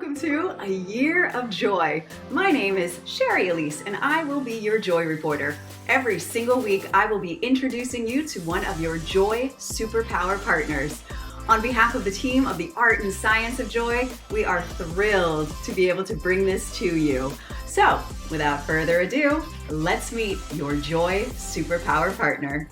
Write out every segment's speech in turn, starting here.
welcome to A Year of Joy. My name is Sherry Elise, and I will be your Joy Reporter. Every single week, I will be introducing you to one of your Joy Superpower partners. On behalf of the team of the Art and Science of Joy, we are thrilled to be able to bring this to you. So, without further ado, let's meet your Joy Superpower partner.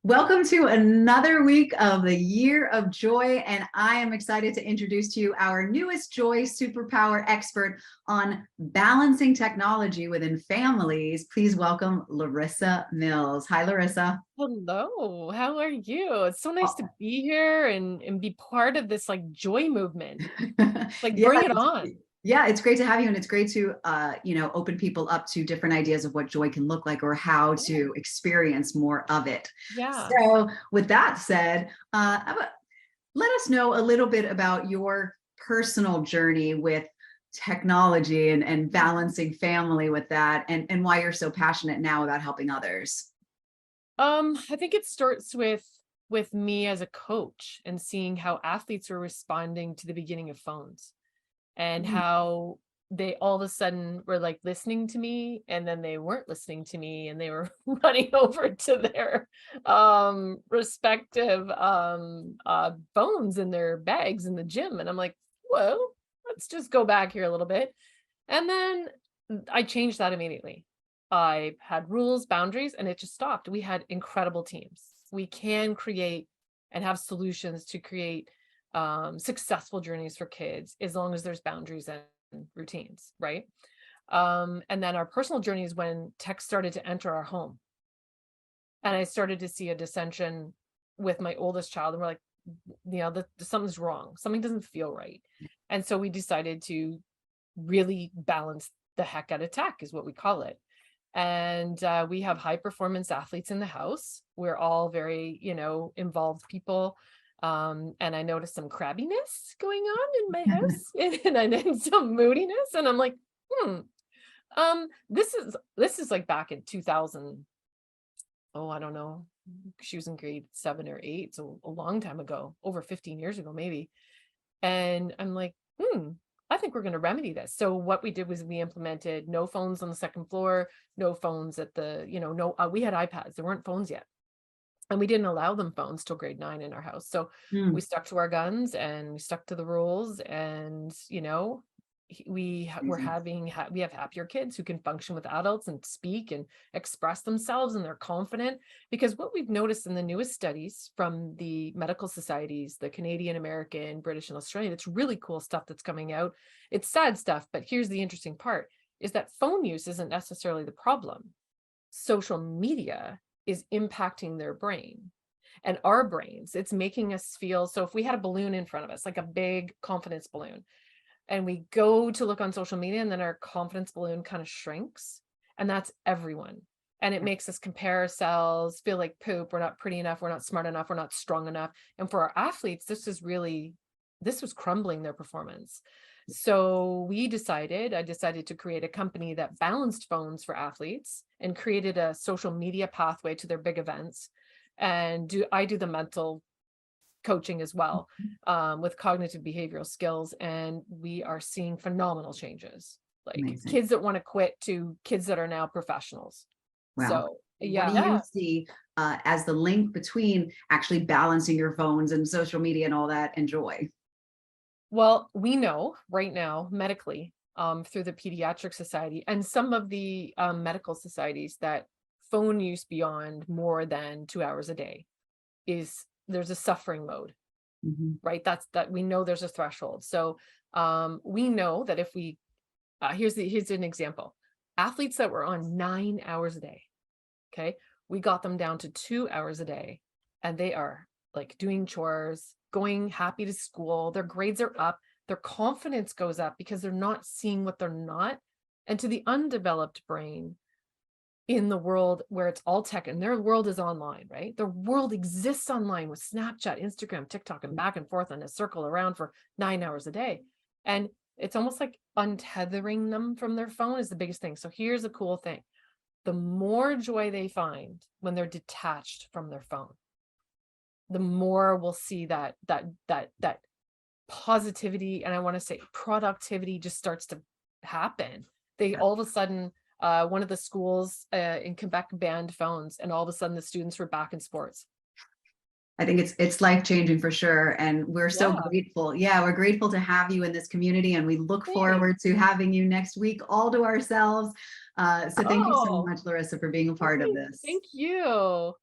Welcome to another week of the Year of Joy, and I am excited to introduce to you our newest Joy Superpower Expert on balancing technology within families. Please welcome Larissa Mills. Hi, Larissa. Hello, how are you? It's so nice to be here and be part of this like joy movement. Like Yeah, bring it on. yeah, it's great to have you, and it's great to open people up to different ideas of what joy can look like or how to experience more of it. Yeah. So, with that said, let us know a little bit about your personal journey with technology and balancing family with that, and why you're so passionate now about helping others. I think it starts with me as a coach and seeing how athletes were responding to the beginning of phones and Mm. how they all of a sudden were like listening to me and then they weren't listening to me and they were running over to their respective phones in their bags in the gym, and I'm like, whoa, let's just go back here a little bit. And then I changed that immediately. I had rules, boundaries, and it just stopped. We had incredible teams. We can create and have solutions to create successful journeys for kids as long as there's boundaries and routines, right? And then our personal journeys when tech started to enter our home. And I started to see a dissension with my oldest child, and we're like, something's wrong. Something doesn't feel right. And so we decided to really balance the heck out of tech, is what we call it. And we have high performance athletes in the house. We're all very, involved people. And I noticed some crabbiness going on in my house and I did some moodiness. And I'm like, this is like back in 2000. Oh, I don't know. She was in grade 7 or 8. So a long time ago, over 15 years ago, maybe. And I'm like, I think we're going to remedy this. So what we did was we implemented no phones on the second floor, no phones at the, we had iPads. There weren't phones yet. And we didn't allow them phones till grade 9 in our house. So we Mm. stuck to our guns and we stuck to the rules. And, we have happier kids who can function with adults and speak and express themselves, and they're confident. Because what we've noticed in the newest studies from the medical societies, the Canadian, American, British, and Australian, it's really cool stuff that's coming out. It's sad stuff, but here's the interesting part, is that phone use isn't necessarily the problem. Social media is impacting their brain and our brains. It's making us feel, so if we had a balloon in front of us, like a big confidence balloon, and we go to look on social media, and then our confidence balloon kind of shrinks, and that's everyone. And it makes us compare ourselves, feel like poop. We're not pretty enough. We're not smart enough. We're not strong enough. And for our athletes, this was crumbling their performance. So I decided to create a company that balanced phones for athletes and created a social media pathway to their big events. And I do the mental coaching as well, with cognitive behavioral skills. And we are seeing phenomenal changes, like Amazing. kids that want to quit to kids that are now professionals. Wow. So What do you yeah. see as the link between actually balancing your phones and social media and all that and joy? Well, we know right now medically, through the Pediatric Society and some of the medical societies, that phone use beyond more than 2 hours a day there's a suffering mode, Mhm. right? That we know there's a threshold. So we know that if we, here's an example. Athletes that were on 9 hours a day, okay, we got them down to 2 hours a day, and they are like doing chores, going happy to school. Their grades are up. Their confidence goes up because they're not seeing what they're not. And to the undeveloped brain, in the world where it's all tech and their world is online, right? Their world exists online with Snapchat, Instagram, TikTok, and back and forth in a circle around for 9 hours a day. And it's almost like untethering them from their phone is the biggest thing. So here's a cool thing. The more joy they find when they're detached from their phone, the more we'll see that positivity, and I want to say productivity just starts to happen. They all of a sudden, one of the schools in Quebec banned phones, and all of a sudden the students were back in sports. I think it's life-changing for sure. And we're so Yeah. grateful. Yeah, we're grateful to have you in this community, and we look Thanks. forward to having you next week all to ourselves. So thank you so Oh, much, Larissa, for being a part of great. this. Thank you.